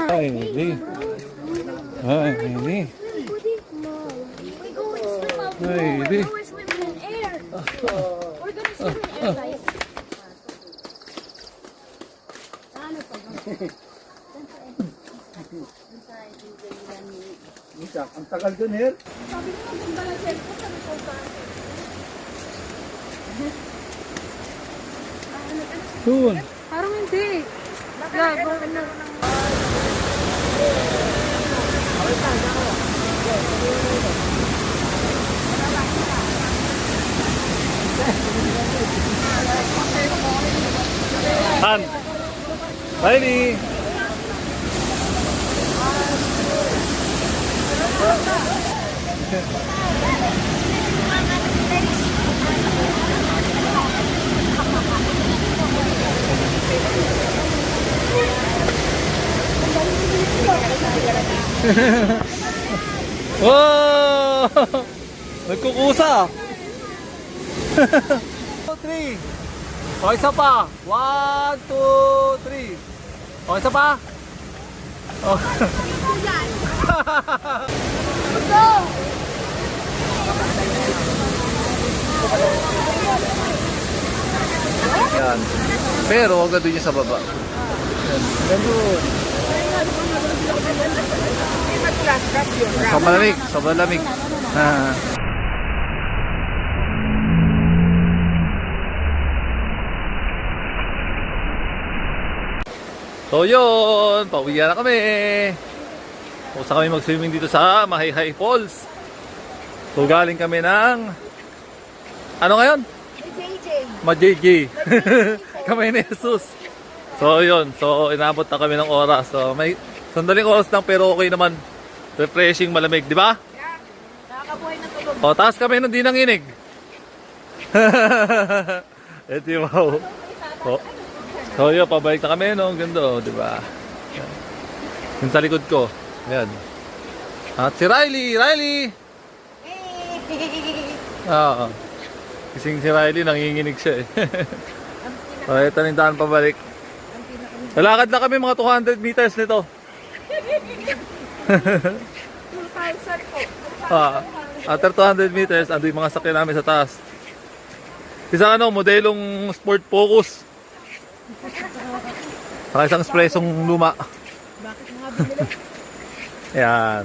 Ay, hindi. Ay, hindi. Ay, hindi. We're swimming in air. We're gonna swim in air, guys. Misak, ang tagal dun, Her. Sabi ko, maganda na cellphone. Sabi ko, Doon. parang hindi. Yeah, broken na. Han. Riley. Wow! Nagkukusa. 2, 3. O, isa pa. 1, 2, 3. O, isa pa. O. Yan. Pero huwag na doon yung sa baba. Yan. Ganun. Sobrang lamig. Sobrang lamig. So yun, pauwian na kami. Pusa kami mag-swimming dito sa Mahayhay Falls. So galing kami ng ano ngayon? Ma-JJ. Kami ni Jesus. So yun, so inabot na kami ng oras. So may sandaling oras lang pero okay naman. Refreshing, malamig, di ba? Yeah. Nakakabuhay ng tulog. O, taas kami nung di nanginig. Ito yung wow. So yun, pabalik na kami no, ang ganda, di ba? Yung sa likod ko. Ayan. At si Riley! Oo. Kising si Riley, nanginginig siya eh. So ito na yung daan pabalik. Lalakad na kami mga 200 meters nito. 2,000 po. After 200 meters, ando yung mga sakyan namin sa taas. Isang modelong Sport Focus. Saka isang espressong luma. Bakit mga binili? Ayan.